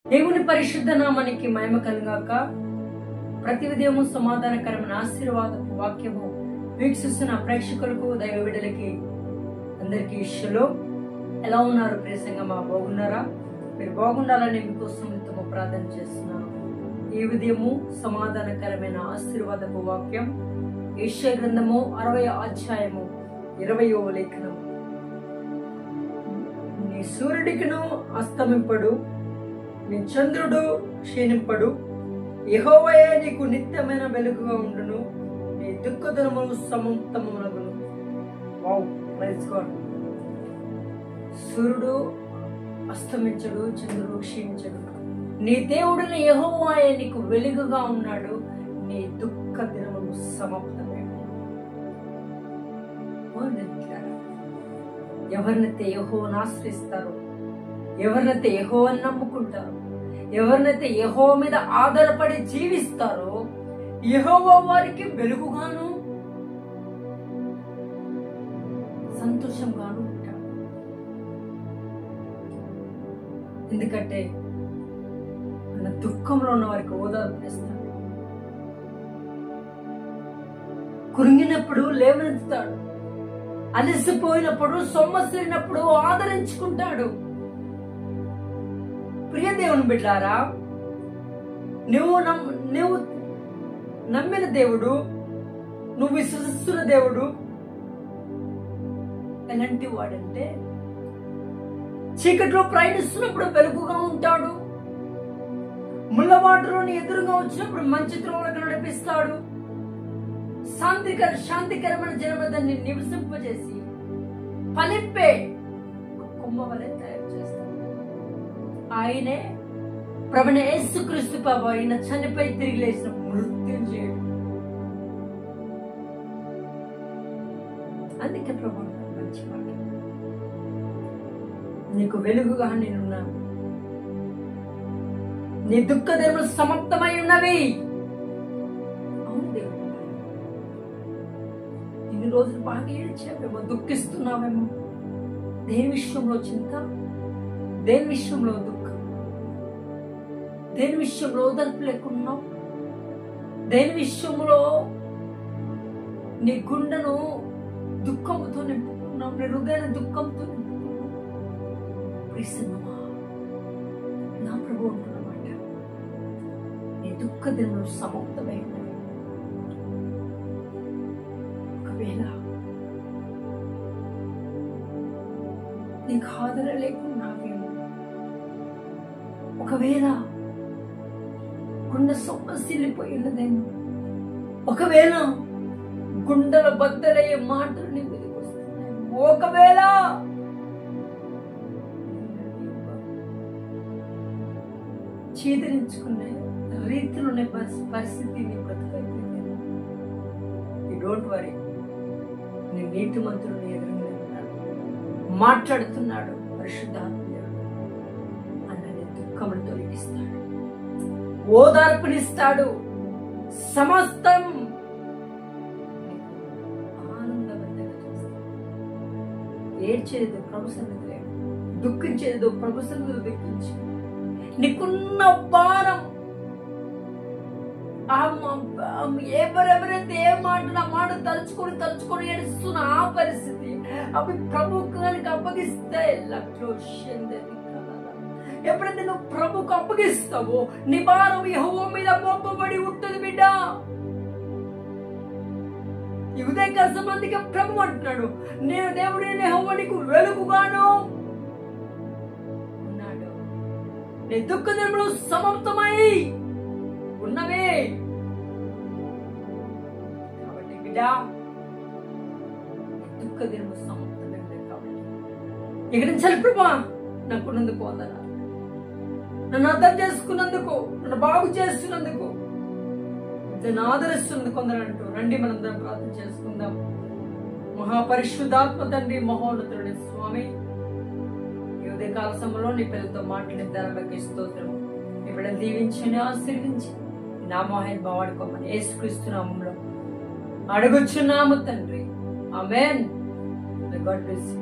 దేవుని పరిశుద్ధ నామానికి మహిమ కలుగాక. ప్రతి ఉదయము సమాధానకరమైన ఆశీర్వాదపు వాక్యము వీక్షిస్తున్న ప్రేక్షకులకు, దైవ బిడ్డలకి అందరికీ షలోమ్. ఎలా ఉన్నారు ప్రియ సంగమా? బాగున్నారా? మీరు బాగుండాలని మీకోసం ఎంతో ప్రార్థన చేస్తున్నాను. ఈ ఉదయము సమాధానకరమైన ఆశీర్వాదపు వాక్యం యెషయా గ్రంథము 60వ అధ్యాయము 20వ లేఖనం. నీ సూర్యుడికిను అస్తమింపడు, నీ చంద్రుడు క్షీణింపడు, యెహోవాయే నీకు నిత్యమైన వెలుగుగా ఉండును, నీ దుఃఖదినములు సమాప్తమగును. Wow, praise God. సూర్యుడు అస్తమించడు, చంద్రుడు క్షీణించడు. నీ దేవుడిని యెహోవాయే నీకు వెలుగుగా ఉన్నాడు, నీ దుఃఖ దినములు సమాప్తమే. ఎవరినైతే యెహోవాను ఆశ్రయిస్తారో, ఎవరినైతే యెహోవాను నమ్ముకుంటారో, ఎవరినైతే యెహోవా మీద ఆధారపడి జీవిస్తారో, యెహోవా వారికి వెలుగుగాను సంతోషంగాను ఉంటాడు. ఎందుకంటే మన దుఃఖంలో ఉన్న వారికి ఓదార్పునిస్తాడు, కృంగినప్పుడు లేవనెత్తుతాడు, అలసిపోయినప్పుడు సొమ్మసిరినప్పుడు ఆదరించుకుంటాడు. ప్రియ దేవుని బిడ్డారా, నువ్వు నమ్మిన దేవుడు, నువ్వు విశ్వసిస్తున్న దేవుడు ఎలాంటి వాడంటే, చీకట్లో ప్రయాణిస్తున్నప్పుడు వెలుగుగా ఉంటాడు, ముళ్ళబాటలోని ఎదురుగా వచ్చినప్పుడు మంచి త్రోవలకు నడిపిస్తాడు, శాంతికరమైన జనమదాన్ని నివసింపజేసి ఫలింపే కొమ్మ వలె తయారు చేస్తాడు. ఆయనే ప్రభువైన యేసుక్రీస్తు ప్రభు. ఆయన చనిపోయి తిరిగి లేచిన మృత్యుంజయుడు. అందుకే ప్రభు మంచి మాట, నీకు వెలుగుగా నేనున్నాను, నీ దుఃఖ దినములు సమాప్తమై ఉన్నవి. అవును దేవుడు, ఇన్ని రోజులు బాగా ఏడ్చావేమో, దుఃఖిస్తున్నావేమో. దేని విషయంలో చింత, దేని విషయంలో దుఃఖం, దేని విషయంలో ఓదార్పు లేకున్నావు, దేని విషయంలో నీ గుండెను దుఃఖంతో నింపుకున్నావు, నీ హృదయాన్ని దుఃఖంతో నింపుకున్నావు. ప్రియసన్నమా, నా ప్రభు అంటున్నమాట, నీ దుఃఖ దినములు సమాప్తమై ఉన్నవి. ఒకవేళ నీకు ఆదరణ లేకున్నావేమో, ఒకవేళ గుండె సొమ్మసిల్లిపోయినదేమో, ఒకవేళ గుండెల బద్దలయ్యే మాటలు నీ మీదకి వస్తున్నాయేమో, ఒకవేళ చీదరించుకునే రీతిలోనే పరిస్థితి నీ బ్రతుకైపోయింది. యు డోంట్ వరీ, నీ నీతి మంత్రులు ఎదురుగా ఉన్నాడు, మాట్లాడుతున్నాడు. పరిశుద్ధాత్మ అన్నని దుఃఖములు తొలగిస్తాడు, ఓదార్పునిస్తాడు, సమస్తం ఆనందవంతంగా చేస్తాడు. ఏడ్చేది ప్రభు సన్నిధిలో, దుఃఖించేది ప్రభు సన్నిధిలో దుఃఖించి, నీకున్న భారం, ఎవరెవరైతే ఏ మాట తలుచుకొని ఏడుస్తున్న ఆ పరిస్థితి అవి ప్రభుకు కనుక అప్పగిస్తే, ఎప్పుడైతే నువ్వు ప్రభుకు అప్పగిస్తావో నీ భారం యెహోవా మీద మోపబడి ఉంటుంది బిడ్డ. ఈ ఉదయకాల సంబంధిగా ప్రభు అంటున్నాడు, నేను దేవుడి యెహోవా నీకు వెలుగుగాను ఉన్నాడు, నీ దుఃఖ దినములు సమాప్తమై ఉన్నవే. కాబట్టి బిడ్డ, దుఃఖ దినములు సమాప్తమై ఉన్నాయి. కాబట్టి ఇక నుంచి ప్రభా నాకున్నందుకు వందనాలు, నన్ను అర్థం చేసుకున్నందుకు, నన్ను బాగు చేస్తున్నందుకు, నన్ను ఆదరిస్తున్నందుకు వందనంటూ రండి మనందరం ప్రార్థన చేసుకుందాం. మహాపరిశుద్ధాత్మ తండ్రి, మహోన్నతుడి స్వామి, ఈ ఉదయకాల సమయంలో నీ పిల్లలతో మాట్లాడిన ధరలకి స్తోత్రం. నీ బిడ్డను దీవించి ఆశీర్వించి నా మోహన్ బావాడుకోమని యేసుక్రీస్తు నామములో అడుగుచున్నాము తండ్రి. ఆమేన్. God bless you.